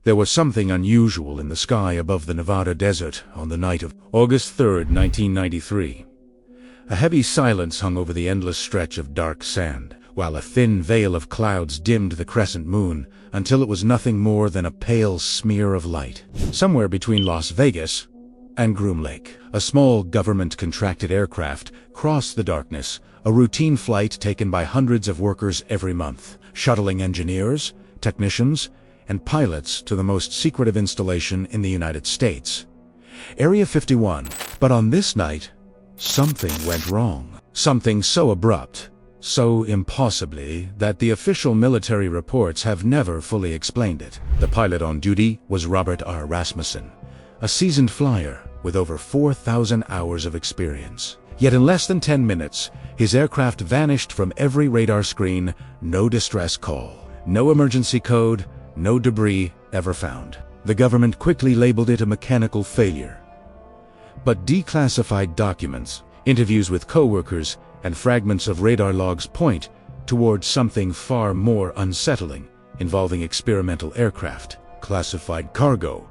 There was something unusual in the sky above the Nevada desert on the night of August 3rd, 1993. A heavy silence hung over the endless stretch of dark sand, while a thin veil of clouds dimmed the crescent moon until it was nothing more than a pale smear of light. Somewhere between Las Vegas and Groom Lake, a small government-contracted aircraft crossed the darkness, a routine flight taken by hundreds of workers every month, shuttling engineers, technicians, and pilots to the most secretive installation in the United States, Area 51. But on this night, something went wrong. Something so abrupt, so impossibly, that the official military reports have never fully explained it. The pilot on duty was Robert R. Rasmussen, a seasoned flyer with over 4,000 hours of experience. Yet in less than 10 minutes, his aircraft vanished from every radar screen. No distress call, no emergency code, no debris ever found. The government quickly labeled it a mechanical failure. But declassified documents, interviews with co-workers, and fragments of radar logs point towards something far more unsettling, involving experimental aircraft, classified cargo,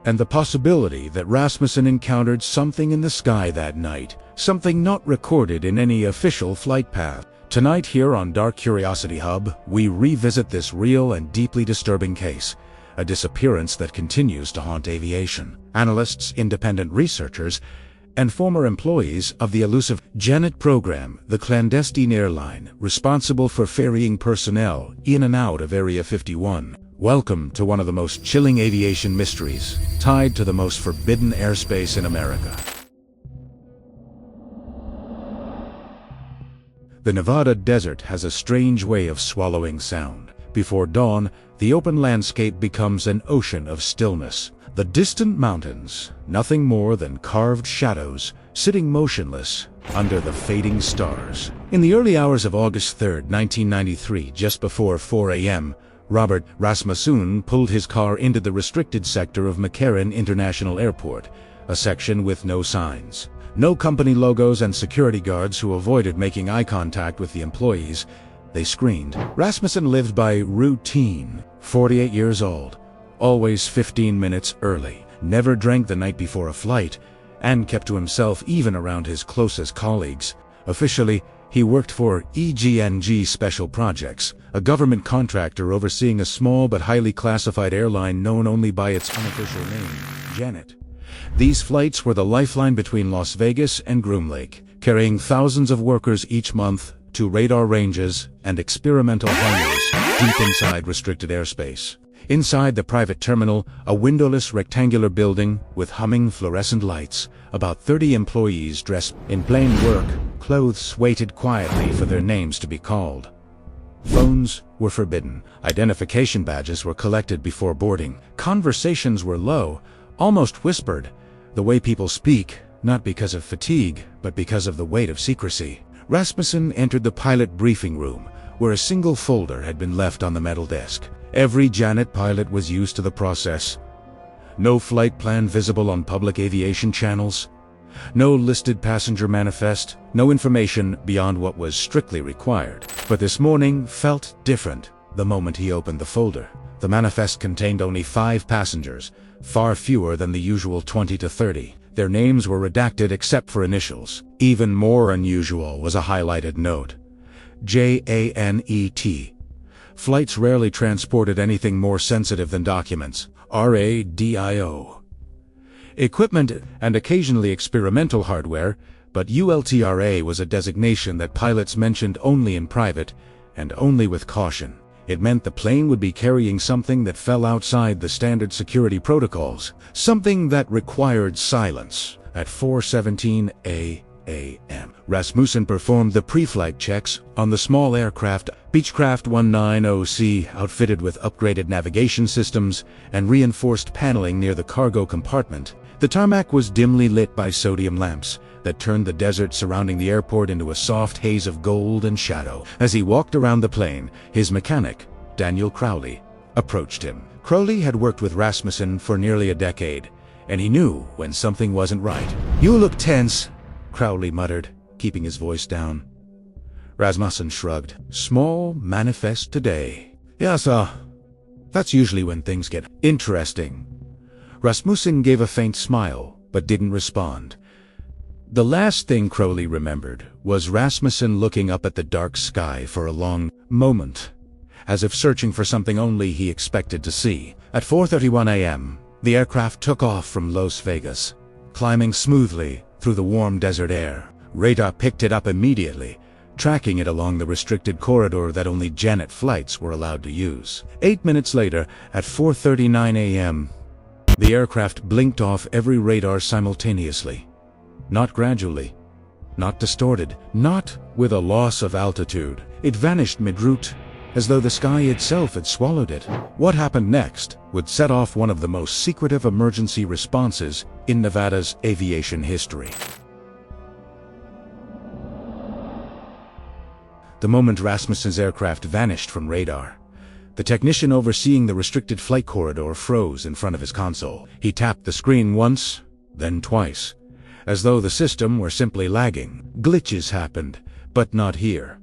and the possibility that Rasmussen encountered something in the sky that night, something not recorded in any official flight path. Tonight here on Dark Curiosity Hub, we revisit this real and deeply disturbing case, a disappearance that continues to haunt aviation. Analysts, independent researchers, and former employees of the elusive Janet program, the clandestine airline responsible for ferrying personnel in and out of Area 51. Welcome to one of the most chilling aviation mysteries, tied to the most forbidden airspace in America. The Nevada desert has a strange way of swallowing sound. Before dawn, the open landscape becomes an ocean of stillness. The distant mountains, nothing more than carved shadows, sitting motionless under the fading stars. In the early hours of August 3rd, 1993, just before 4 a.m., Robert Rasmussen pulled his car into the restricted sector of McCarran International Airport, a section with no signs, no company logos, and security guards who avoided making eye contact with the employees. They screened. Rasmussen lived by routine, 48 years old, always 15 minutes early, never drank the night before a flight, and kept to himself even around his closest colleagues. Officially, he worked for EGNG Special Projects, a government contractor overseeing a small but highly classified airline known only by its unofficial name, Janet. These flights were the lifeline between Las Vegas and Groom Lake, carrying thousands of workers each month to radar ranges and experimental hangars deep inside restricted airspace. Inside the private terminal, a windowless rectangular building with humming fluorescent lights, about 30 employees dressed in plain work clothes waited quietly for their names to be called. Phones were forbidden. Identification badges were collected before boarding. Conversations were low, almost whispered, the way people speak, not because of fatigue, but because of the weight of secrecy. Rasmussen entered the pilot briefing room, where a single folder had been left on the metal desk. Every Janet pilot was used to the process. No flight plan visible on public aviation channels. No listed passenger manifest. No information beyond what was strictly required. But this morning felt different the moment he opened the folder. The manifest contained only 5 passengers, far fewer than the usual 20 to 30. Their names were redacted except for initials. Even more unusual was a highlighted note. JANET. Flights rarely transported anything more sensitive than documents. RADIO. Equipment and occasionally experimental hardware, but ULTRA was a designation that pilots mentioned only in private and only with caution. It meant the plane would be carrying something that fell outside the standard security protocols, something that required silence. At 4:17 a.m., Rasmussen performed the pre-flight checks on the small aircraft Beechcraft 190C, outfitted with upgraded navigation systems and reinforced paneling near the cargo compartment. The tarmac was dimly lit by sodium lamps that turned the desert surrounding the airport into a soft haze of gold and shadow. As he walked around the plane, his mechanic, Daniel Crowley, approached him. Crowley had worked with Rasmussen for nearly a decade, and he knew when something wasn't right. "You look tense," Crowley muttered, keeping his voice down. Rasmussen shrugged. "Small manifest today." "Yes, sir. That's usually when things get interesting. Rasmussen gave a faint smile, but didn't respond. The last thing Crowley remembered was Rasmussen looking up at the dark sky for a long moment, as if searching for something only he expected to see. At 4:31 a.m., the aircraft took off from Las Vegas, climbing smoothly through the warm desert air. Radar picked it up immediately, tracking it along the restricted corridor that only Janet flights were allowed to use. 8 minutes later, at 4:39 a.m., the aircraft blinked off every radar simultaneously. Not gradually, not distorted, not with a loss of altitude. It vanished mid-route, as though the sky itself had swallowed it. What happened next would set off one of the most secretive emergency responses in Nevada's aviation history. The moment Rasmussen's aircraft vanished from radar, the technician overseeing the restricted flight corridor froze in front of his console. He tapped the screen once, then twice, as though the system were simply lagging. Glitches happened, but not here.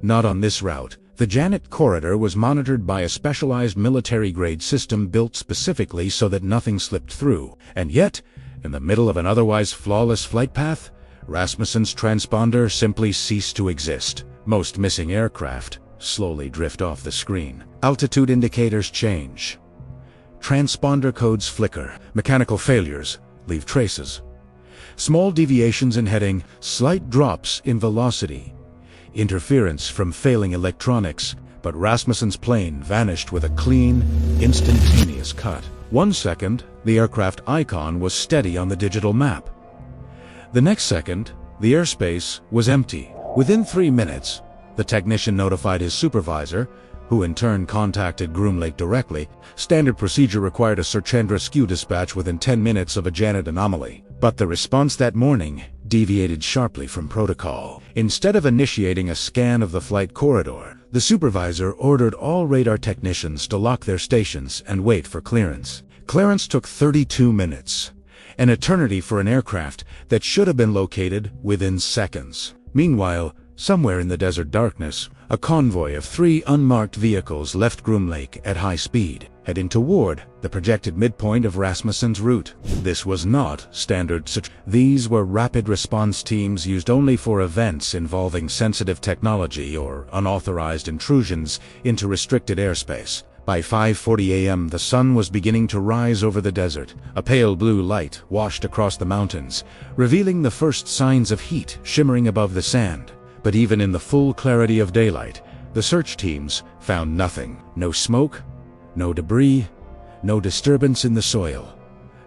Not on this route. The Janet corridor was monitored by a specialized military-grade system built specifically so that nothing slipped through. And yet, in the middle of an otherwise flawless flight path, Rasmussen's transponder simply ceased to exist. Most missing aircraft slowly drift off the screen. Altitude indicators change. Transponder codes flicker. Mechanical failures leave traces. Small deviations in heading, slight drops in velocity. Interference from failing electronics, but Rasmussen's plane vanished with a clean, instantaneous cut. 1 second, the aircraft icon was steady on the digital map. The next second, the airspace was empty. Within 3 minutes, the technician notified his supervisor, who in turn contacted Groom Lake directly. Standard procedure required a search and rescue dispatch within 10 minutes of a Janet anomaly. But the response that morning deviated sharply from protocol. Instead of initiating a scan of the flight corridor, the supervisor ordered all radar technicians to lock their stations and wait for clearance. Clearance took 32 minutes, an eternity for an aircraft that should have been located within seconds. Meanwhile, somewhere in the desert darkness, a convoy of 3 unmarked vehicles left Groom Lake at high speed, heading toward the projected midpoint of Rasmussen's route. This was not standard search. These were rapid response teams used only for events involving sensitive technology or unauthorized intrusions into restricted airspace. By 5:40 a.m., the sun was beginning to rise over the desert. A pale blue light washed across the mountains, revealing the first signs of heat shimmering above the sand. But even in the full clarity of daylight, the search teams found nothing. No smoke, no debris, no disturbance in the soil.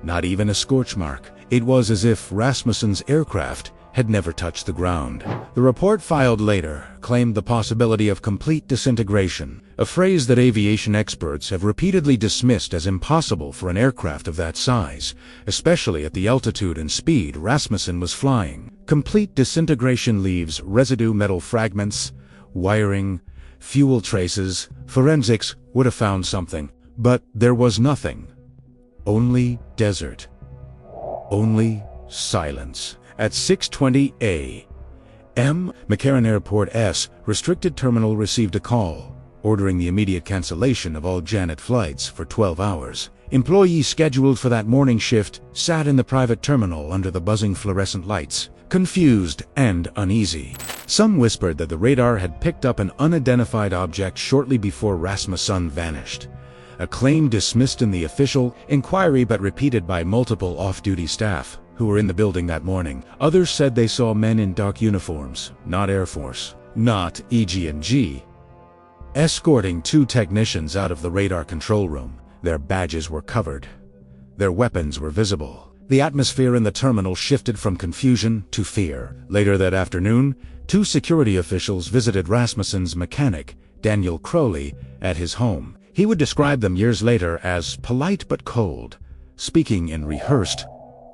Not even a scorch mark. It was as if Rasmussen's aircraft had never touched the ground. The report filed later claimed the possibility of complete disintegration, a phrase that aviation experts have repeatedly dismissed as impossible for an aircraft of that size, especially at the altitude and speed Rasmussen was flying. Complete disintegration leaves residue metal fragments, wiring, fuel traces. Forensics would have found something, but there was nothing. Only desert. Only silence. At 6:20 a.m., McCarran Airport's restricted terminal received a call, ordering the immediate cancellation of all Janet flights for 12 hours. Employees scheduled for that morning shift sat in the private terminal under the buzzing fluorescent lights, confused and uneasy. Some whispered that the radar had picked up an unidentified object shortly before Rasmussen vanished, a claim dismissed in the official inquiry but repeated by multiple off-duty staff who were in the building that morning. Others said they saw men in dark uniforms, not Air Force, not EG&G, escorting 2 technicians out of the radar control room. Their badges were covered. Their weapons were visible. The atmosphere in the terminal shifted from confusion to fear. Later that afternoon, 2 security officials visited Rasmussen's mechanic, Daniel Crowley, at his home. He would describe them years later as polite but cold, speaking in rehearsed,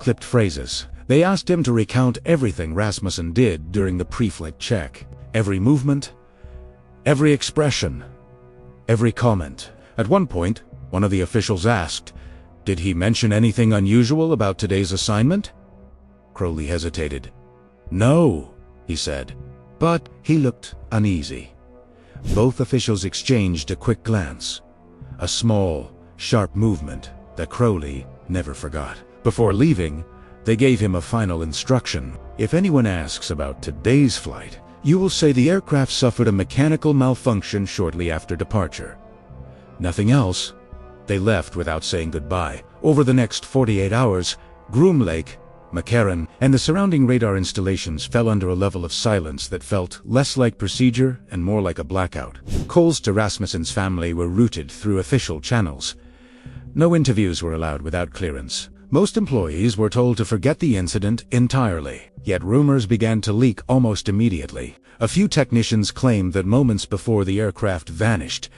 clipped phrases. They asked him to recount everything Rasmussen did during the pre-flight check. Every movement, every expression, every comment. At one point, one of the officials asked, "Did he mention anything unusual about today's assignment?" Crowley hesitated. "No," he said, but he looked uneasy. Both officials exchanged a quick glance. a small, sharp movement that Crowley never forgot. Before leaving, they gave him a final instruction. If anyone asks about today's flight, you will say the aircraft suffered a mechanical malfunction shortly after departure. Nothing else. They left without saying goodbye. Over the next 48 hours, Groom Lake, McCarran, and the surrounding radar installations fell under a level of silence that felt less like procedure and more like a blackout. Calls to Rasmussen's family were routed through official channels. No interviews were allowed without clearance. Most employees were told to forget the incident entirely, yet rumors began to leak almost immediately. A few technicians claimed that moments before the aircraft vanished,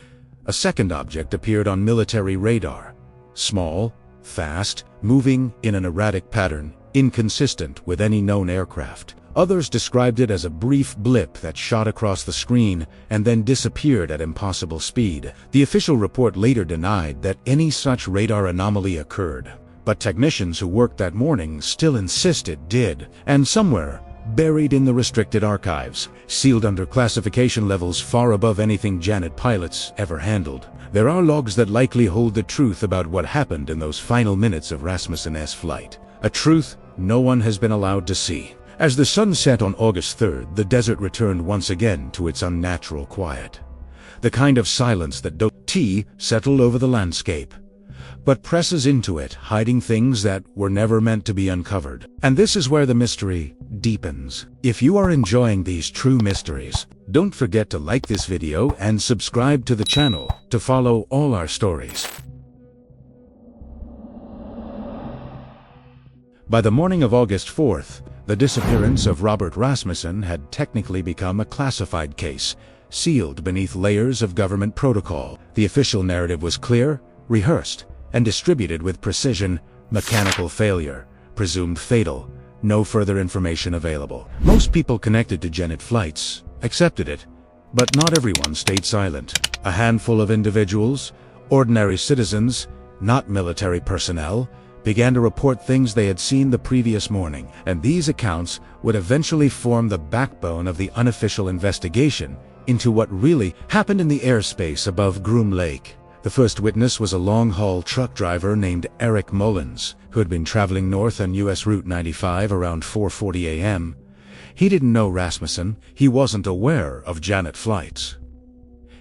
a second object appeared on military radar. Small, fast, moving in an erratic pattern, inconsistent with any known aircraft. Others described it as a brief blip that shot across the screen and then disappeared at impossible speed. The official report later denied that any such radar anomaly occurred, but technicians who worked that morning still insist it did, and somewhere, buried in the restricted archives, sealed under classification levels far above anything Janet pilots ever handled, there are logs that likely hold the truth about what happened in those final minutes of Rasmussen's flight. A truth no one has been allowed to see. As the sun set on August 3rd, the desert returned once again to its unnatural quiet. The kind of silence that settled over the landscape, but presses into it, hiding things that were never meant to be uncovered. And this is where the mystery deepens. If you are enjoying these true mysteries, don't forget to like this video and subscribe to the channel to follow all our stories. By the morning of August 4th, the disappearance of Robert Rasmussen had technically become a classified case, sealed beneath layers of government protocol. The official narrative was clear, rehearsed, and distributed with precision. Mechanical failure, presumed fatal, no further information available. Most people connected to Janet flights accepted it, but not everyone stayed silent. A handful of individuals, ordinary citizens, not military personnel, began to report things they had seen the previous morning, and these accounts would eventually form the backbone of the unofficial investigation into what really happened in the airspace above Groom Lake. The first witness was a long-haul truck driver named Eric Mullins, who had been traveling north on US Route 95 around 4:40 a.m. He didn't know Rasmussen. He wasn't aware of Janet flights.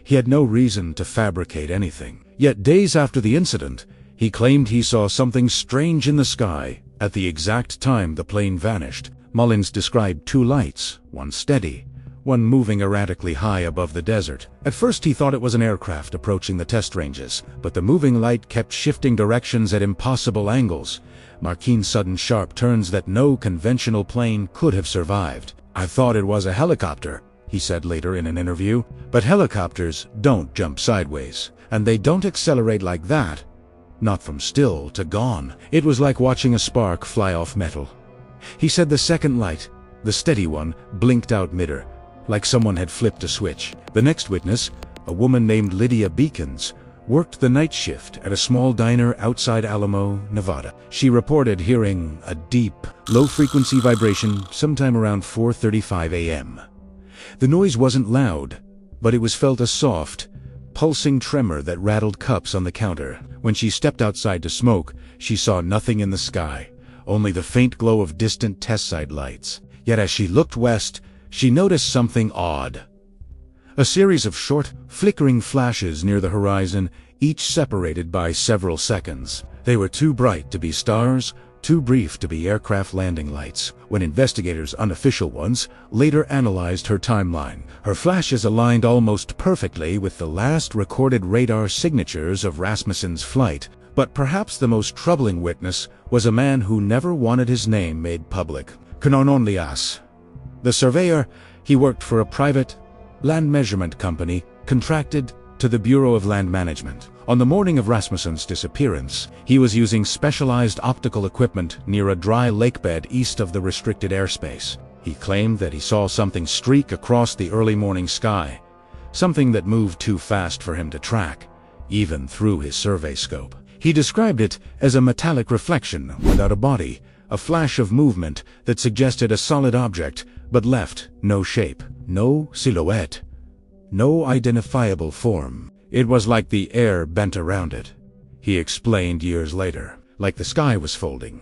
He had no reason to fabricate anything. Yet days after the incident, he claimed he saw something strange in the sky at the exact time the plane vanished. Mullins described two lights, one steady, one moving erratically high above the desert. At first he thought it was an aircraft approaching the test ranges, but the moving light kept shifting directions at impossible angles, marking sudden sharp turns that no conventional plane could have survived. "I thought it was a helicopter," he said later in an interview, "but helicopters don't jump sideways, and they don't accelerate like that. Not from still to gone. It was like watching a spark fly off metal." He said the second light, the steady one, blinked out mid-air, like someone had flipped a switch. The next witness, a woman named Lydia Beacons, worked the night shift at a small diner outside Alamo, Nevada. She reported hearing a deep, low-frequency vibration sometime around 4:35 a.m. The noise wasn't loud, but it was felt a soft, pulsing tremor that rattled cups on the counter. When she stepped outside to smoke, she saw nothing in the sky, only the faint glow of distant test site lights. Yet as she looked west, she noticed something odd. A series of short, flickering flashes near the horizon, each separated by several seconds. They were too bright to be stars, too brief to be aircraft landing lights. When investigators, unofficial ones, later analyzed her timeline, her flashes aligned almost perfectly with the last recorded radar signatures of Rasmussen's flight. But perhaps the most troubling witness was a man who never wanted his name made public. Canononlias. The surveyor, he worked for a private land measurement company contracted to the Bureau of Land Management. On the morning of Rasmussen's disappearance, he was using specialized optical equipment near a dry lakebed east of the restricted airspace. He claimed that he saw something streak across the early morning sky, something that moved too fast for him to track, even through his survey scope. He described it as a metallic reflection without a body, a flash of movement that suggested a solid object, but left no shape, no silhouette, no identifiable form. It was like the air bent around it, he explained years later, like the sky was folding.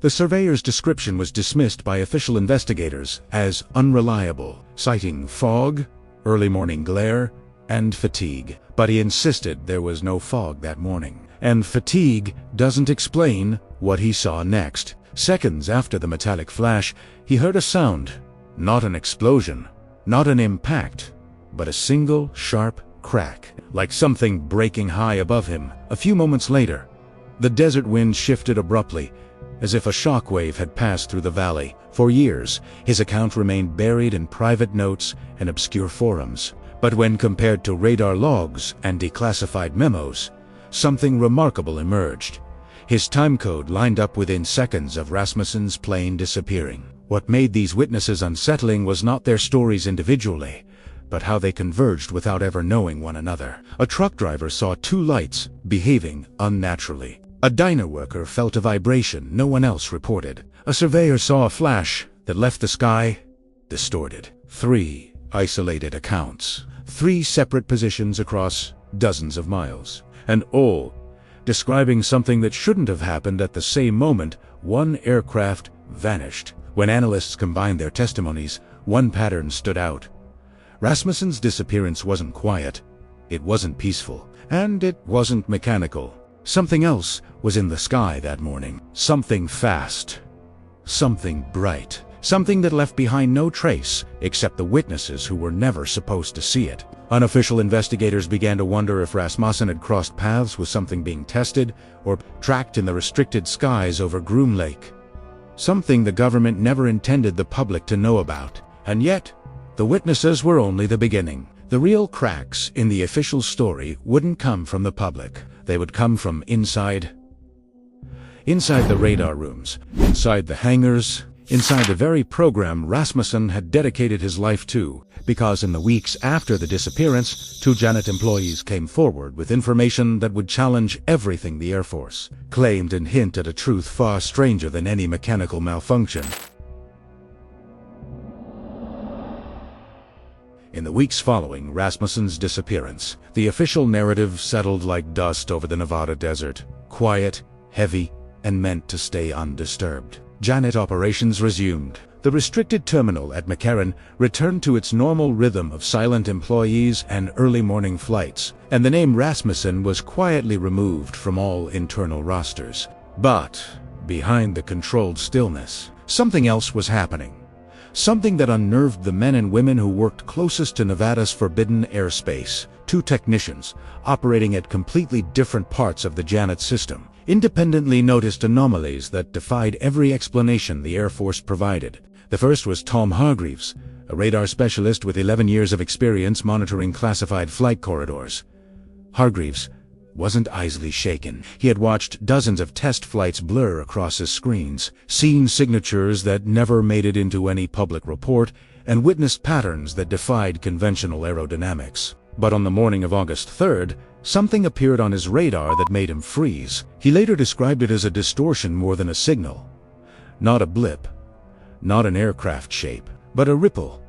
The surveyor's description was dismissed by official investigators as unreliable, citing fog, early morning glare, and fatigue. But he insisted there was no fog that morning. And fatigue doesn't explain what he saw next. Seconds after the metallic flash, he heard a sound. Not an explosion, not an impact, but a single sharp crack, like something breaking high above him. A few moments later, the desert wind shifted abruptly, as if a shockwave had passed through the valley. For years, his account remained buried in private notes and obscure forums. But when compared to radar logs and declassified memos, something remarkable emerged. His timecode lined up within seconds of Rasmussen's plane disappearing. What made these witnesses unsettling was not their stories individually, but how they converged without ever knowing one another. A truck driver saw two lights behaving unnaturally. A diner worker felt a vibration no one else reported. A surveyor saw a flash that left the sky distorted. 3 isolated accounts. 3 separate positions across dozens of miles. And all describing something that shouldn't have happened at the same moment. One aircraft vanished. When analysts combined their testimonies, one pattern stood out. Rasmussen's disappearance wasn't quiet, it wasn't peaceful, and it wasn't mechanical. Something else was in the sky that morning. Something fast. Something bright. Something that left behind no trace except the witnesses who were never supposed to see it. Unofficial investigators began to wonder if Rasmussen had crossed paths with something being tested or tracked in the restricted skies over Groom Lake. Something the government never intended the public to know about. And yet, the witnesses were only the beginning. The real cracks in the official story wouldn't come from the public. They would come from inside the radar rooms, inside the hangars, inside the very program Rasmussen had dedicated his life to. Because in the weeks after the disappearance, 2 Janet employees came forward with information that would challenge everything the Air Force claimed and hint at a truth far stranger than any mechanical malfunction. In the weeks following Rasmussen's disappearance, the official narrative settled like dust over the Nevada desert. Quiet, heavy, and meant to stay undisturbed. Janet operations resumed. The restricted terminal at McCarran returned to its normal rhythm of silent employees and early morning flights, and the name Rasmussen was quietly removed from all internal rosters. But behind the controlled stillness, something else was happening. Something that unnerved the men and women who worked closest to Nevada's forbidden airspace. 2 technicians, operating at completely different parts of the Janet system, independently noticed anomalies that defied every explanation the Air Force provided. The first was Tom Hargreaves, a radar specialist with 11 years of experience monitoring classified flight corridors. Hargreaves wasn't easily shaken. He had watched dozens of test flights blur across his screens, seen signatures that never made it into any public report, and witnessed patterns that defied conventional aerodynamics. But on the morning of August 3rd, something appeared on his radar that made him freeze. He later described it as a distortion more than a signal. Not a blip, not an aircraft shape, but a ripple,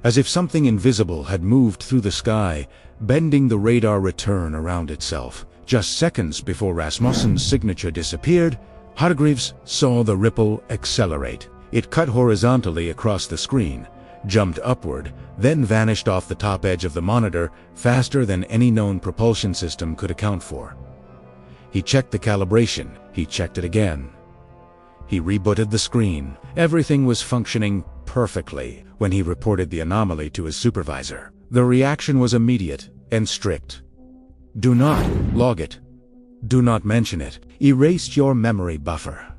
as if something invisible had moved through the sky, bending the radar return around itself. Just seconds before Rasmussen's signature disappeared, Hargreaves saw the ripple accelerate. It cut horizontally across the screen, jumped upward, then vanished off the top edge of the monitor faster than any known propulsion system could account for. He checked the calibration. He checked it again. He rebooted the screen. Everything was functioning perfectly when he reported the anomaly to his supervisor. The reaction was immediate and strict. Do not log it. Do not mention it. Erase your memory buffer.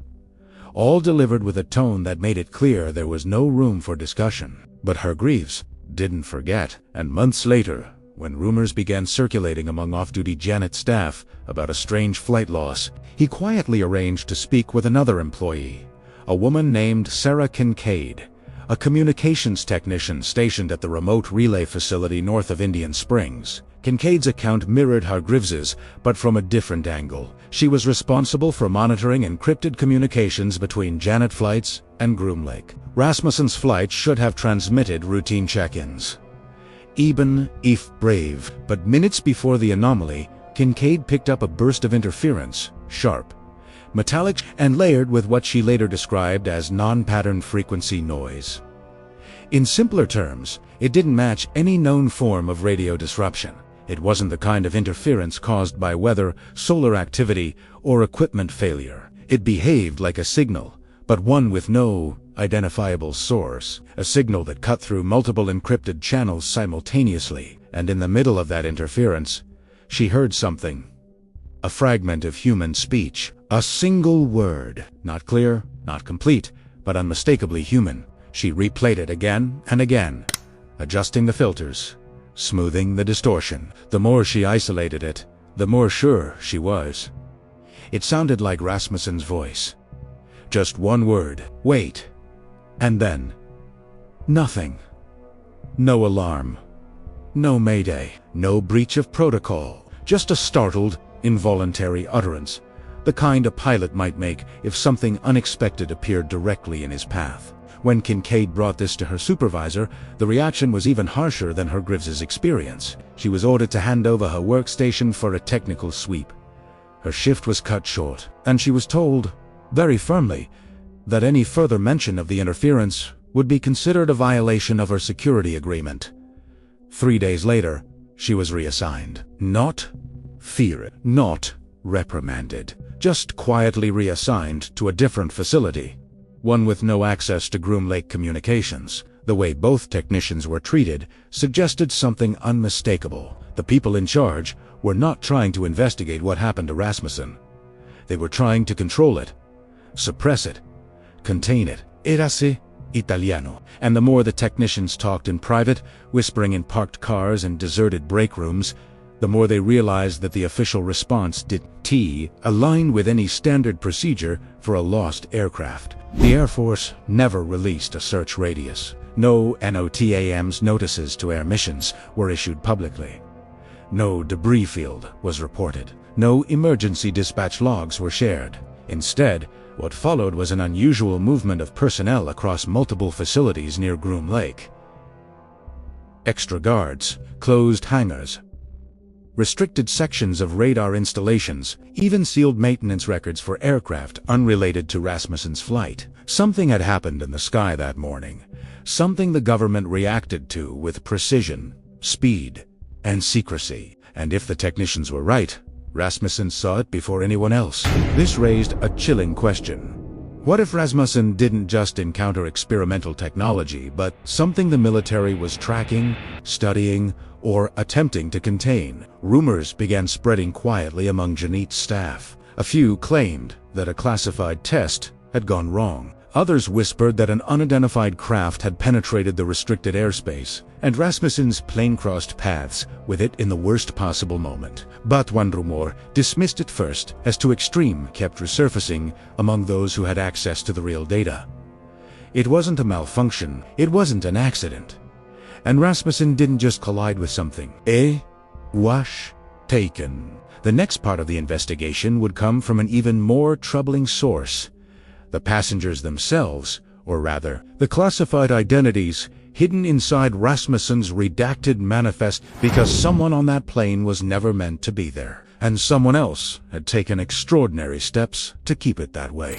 All delivered with a tone that made it clear there was no room for discussion. But Hargreaves didn't forget, and months later, when rumors began circulating among off-duty Janet staff about a strange flight loss, he quietly arranged to speak with another employee, a woman named Sarah Kincaid, a communications technician stationed at the remote relay facility north of Indian Springs. Kincaid's account mirrored Hargreaves's, but from a different angle. She was responsible for monitoring encrypted communications between Janet flights and Groom Lake. Rasmussen's flight should have transmitted routine check-ins. even if brave. But minutes before the anomaly, Kincaid picked up a burst of interference, sharp, metallic, and layered with what she later described as non-pattern frequency noise. In simpler terms, it didn't match any known form of radio disruption. It wasn't the kind of interference caused by weather, solar activity, or equipment failure. It behaved like a signal, but one with no identifiable source. A signal that cut through multiple encrypted channels simultaneously, and in the middle of that interference, she heard something. A fragment of human speech. A single word. Not clear, not complete, but unmistakably human. She replayed it again and again, adjusting the filters, smoothing the distortion. The more she isolated it, the more sure she was. It sounded like Rasmussen's voice. Just one word. Wait. And then, nothing. No alarm. No mayday. No breach of protocol. Just a startled, involuntary utterance. The kind a pilot might make if something unexpected appeared directly in his path. When Kincaid brought this to her supervisor, the reaction was even harsher than her Grives's experience. She was ordered to hand over her workstation for a technical sweep. Her shift was cut short, and she was told, very firmly, that any further mention of the interference would be considered a violation of her security agreement. 3 days later, she was reassigned. Not feared, not reprimanded, just quietly reassigned to a different facility, one with no access to Groom Lake communications. The way both technicians were treated suggested something unmistakable. The people in charge were not trying to investigate what happened to Rasmussen. They were trying to control it, suppress it, contain it. Érase Italiano. And the more the technicians talked in private, whispering in parked cars and deserted break rooms, the more they realized that the official response didn't align with any standard procedure for a lost aircraft. The Air Force never released a search radius. No NOTAM's notices to air missions were issued publicly. No debris field was reported. No emergency dispatch logs were shared. Instead, what followed was an unusual movement of personnel across multiple facilities near Groom Lake. Extra guards, closed hangars, restricted sections of radar installations, even sealed maintenance records for aircraft unrelated to Rasmussen's flight. Something had happened in the sky that morning. Something the government reacted to with precision, speed, and secrecy. And if the technicians were right, Rasmussen saw it before anyone else. This raised a chilling question. What if Rasmussen didn't just encounter experimental technology, but something the military was tracking, studying, or attempting to contain? Rumors began spreading quietly among Janit's staff. A few claimed that a classified test had gone wrong. Others whispered that an unidentified craft had penetrated the restricted airspace, and Rasmussen's plane crossed paths with it in the worst possible moment. But one rumor, dismissed at first as too extreme, kept resurfacing among those who had access to the real data. It wasn't a malfunction, it wasn't an accident. And Rasmussen didn't just collide with something. Was taken. The next part of the investigation would come from an even more troubling source. The passengers themselves, or rather, the classified identities hidden inside Rasmussen's redacted manifest, because someone on that plane was never meant to be there, and someone else had taken extraordinary steps to keep it that way.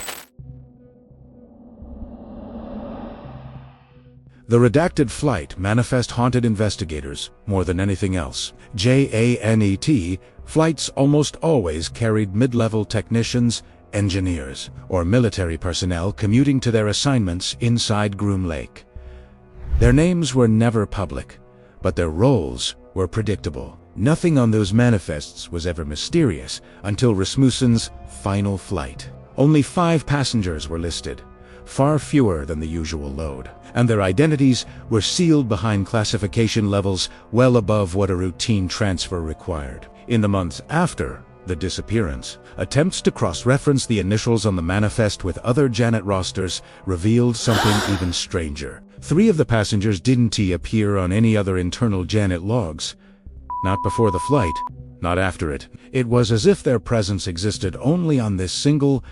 The redacted flight manifest haunted investigators more than anything else. JANET flights almost always carried mid-level technicians, engineers, or military personnel commuting to their assignments inside Groom Lake. Their names were never public, but their roles were predictable. Nothing on those manifests was ever mysterious until Rasmussen's final flight. Only 5 passengers were listed, far fewer than the usual load, and their identities were sealed behind classification levels well above what a routine transfer required. In the months after the disappearance, attempts to cross-reference the initials on the manifest with other Janet rosters revealed something even stranger. 3 of the passengers didn't appear on any other internal Janet logs. Not before the flight, not after it. It was as if their presence existed only on this single,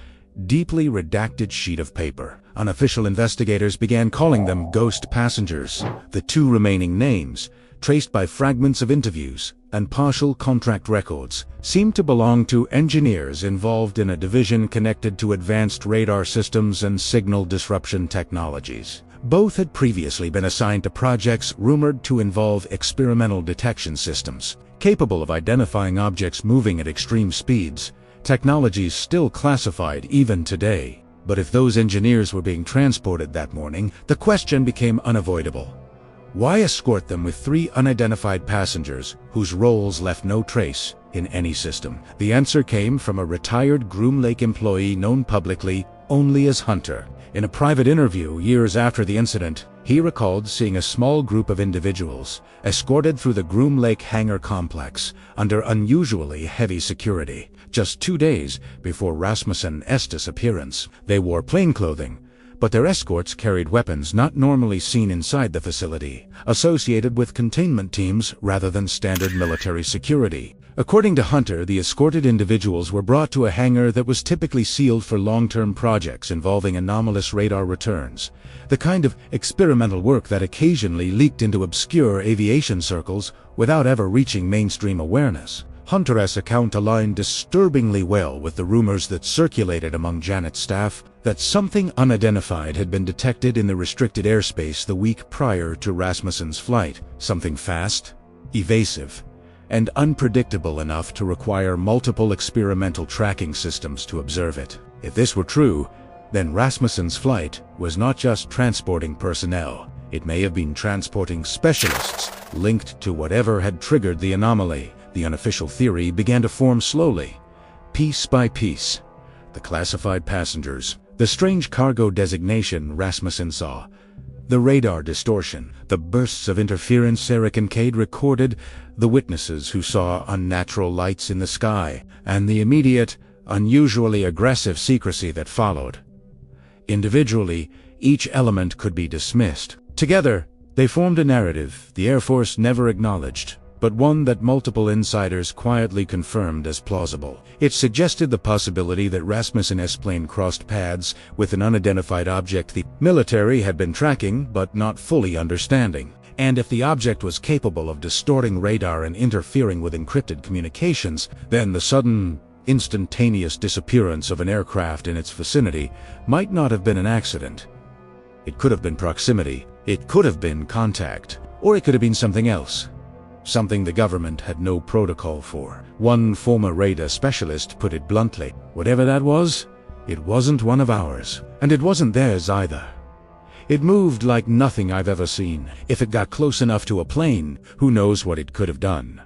deeply redacted sheet of paper. Unofficial investigators began calling them ghost passengers. The 2 remaining names, traced by fragments of interviews and partial contract records, seemed to belong to engineers involved in a division connected to advanced radar systems and signal disruption technologies. Both had previously been assigned to projects rumored to involve experimental detection systems, capable of identifying objects moving at extreme speeds, technologies still classified even today. But if those engineers were being transported that morning, the question became unavoidable. Why escort them with 3 unidentified passengers whose roles left no trace in any system? The answer came from a retired Groom Lake employee known publicly only as Hunter. In a private interview years after the incident, he recalled seeing a small group of individuals escorted through the Groom Lake hangar complex under unusually heavy security. Just 2 days before Rasmussen's disappearance, they wore plain clothing, but their escorts carried weapons not normally seen inside the facility, associated with containment teams rather than standard military security. According to Hunter, the escorted individuals were brought to a hangar that was typically sealed for long-term projects involving anomalous radar returns, the kind of experimental work that occasionally leaked into obscure aviation circles without ever reaching mainstream awareness. Hunter's account aligned disturbingly well with the rumors that circulated among Janet's staff that something unidentified had been detected in the restricted airspace the week prior to Rasmussen's flight, something fast, evasive, and unpredictable enough to require multiple experimental tracking systems to observe it. If this were true, then Rasmussen's flight was not just transporting personnel. It may have been transporting specialists linked to whatever had triggered the anomaly. The unofficial theory began to form slowly, piece by piece. The classified passengers, the strange cargo designation Rasmussen saw, the radar distortion, the bursts of interference Eric and Cade recorded, the witnesses who saw unnatural lights in the sky, and the immediate, unusually aggressive secrecy that followed. Individually, each element could be dismissed. Together, they formed a narrative the Air Force never acknowledged, but one that multiple insiders quietly confirmed as plausible. It suggested the possibility that Rasmussen's plane crossed paths with an unidentified object the military had been tracking but not fully understanding. And if the object was capable of distorting radar and interfering with encrypted communications, then the sudden, instantaneous disappearance of an aircraft in its vicinity might not have been an accident. It could have been proximity, it could have been contact, or it could have been something else. Something the government had no protocol for. One former radar specialist put it bluntly, whatever that was, it wasn't one of ours, and it wasn't theirs either. It moved like nothing I've ever seen. If it got close enough to a plane, who knows what it could have done.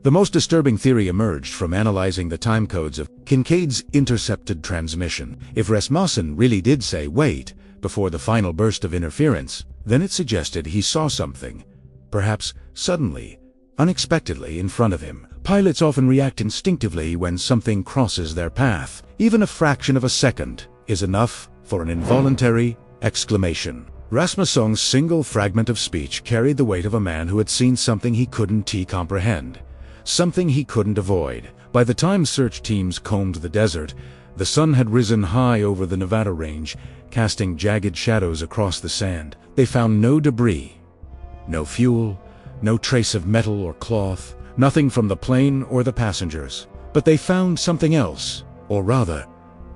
The most disturbing theory emerged from analyzing the timecodes of Kincaid's intercepted transmission. If Rasmussen really did say wait before the final burst of interference, then it suggested he saw something, perhaps suddenly, unexpectedly in front of him. Pilots often react instinctively when something crosses their path. Even a fraction of a second is enough for an involuntary exclamation. Rasmussen's single fragment of speech carried the weight of a man who had seen something he couldn't comprehend, something he couldn't avoid. By the time search teams combed the desert, the sun had risen high over the Nevada range, casting jagged shadows across the sand. They found no debris, no fuel, no trace of metal or cloth, nothing from the plane or the passengers. But they found something else, or rather,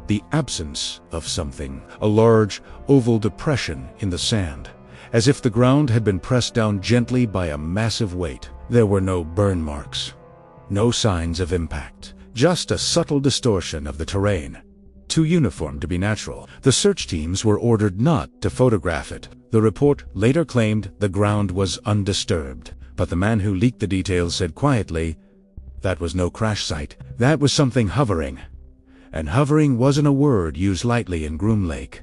the absence of something, a large, oval depression in the sand, as if the ground had been pressed down gently by a massive weight. There were no burn marks, no signs of impact, just a subtle distortion of the terrain, too uniform to be natural. The search teams were ordered not to photograph it. The report later claimed the ground was undisturbed, but the man who leaked the details said quietly, that was no crash site, that was something hovering. And hovering wasn't a word used lightly in Groom Lake.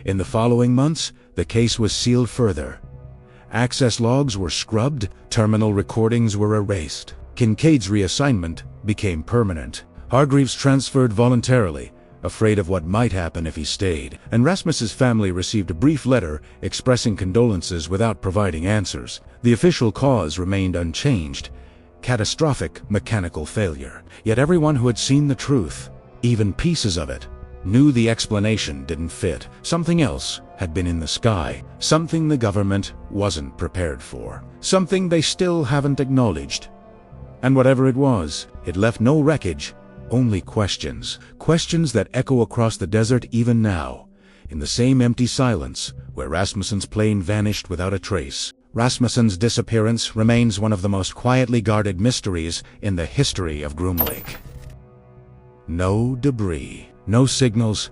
In the following months, the case was sealed further. Access logs were scrubbed, terminal recordings were erased. Kincaid's reassignment became permanent. Hargreaves transferred voluntarily, afraid of what might happen if he stayed, and Rasmussen's family received a brief letter expressing condolences without providing answers. The official cause remained unchanged: catastrophic mechanical failure. Yet everyone who had seen the truth, even pieces of it, knew the explanation didn't fit. Something else had been in the sky, something the government wasn't prepared for, something they still haven't acknowledged. And whatever it was, it left no wreckage, only questions. Questions that echo across the desert even now, in the same empty silence where Rasmussen's plane vanished without a trace. Rasmussen's disappearance remains one of the most quietly guarded mysteries in the history of Groom Lake. No debris, no signals,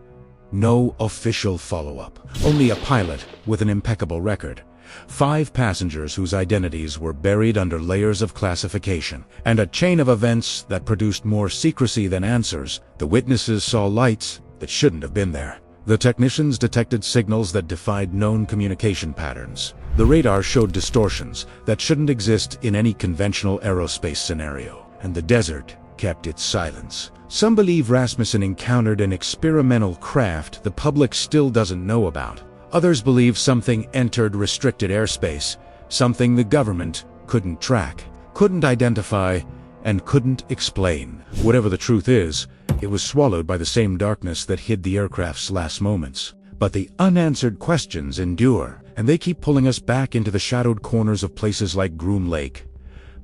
no official follow-up. Only a pilot with an impeccable record. 5 passengers whose identities were buried under layers of classification. And a chain of events that produced more secrecy than answers. The witnesses saw lights that shouldn't have been there. The technicians detected signals that defied known communication patterns. The radar showed distortions that shouldn't exist in any conventional aerospace scenario. And the desert kept its silence. Some believe Rasmussen encountered an experimental craft the public still doesn't know about. Others believe something entered restricted airspace, something the government couldn't track, couldn't identify, and couldn't explain. Whatever the truth is, it was swallowed by the same darkness that hid the aircraft's last moments. But the unanswered questions endure, and they keep pulling us back into the shadowed corners of places like Groom Lake.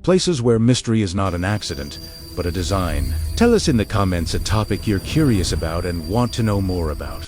Places where mystery is not an accident, but a design. Tell us in the comments a topic you're curious about and want to know more about.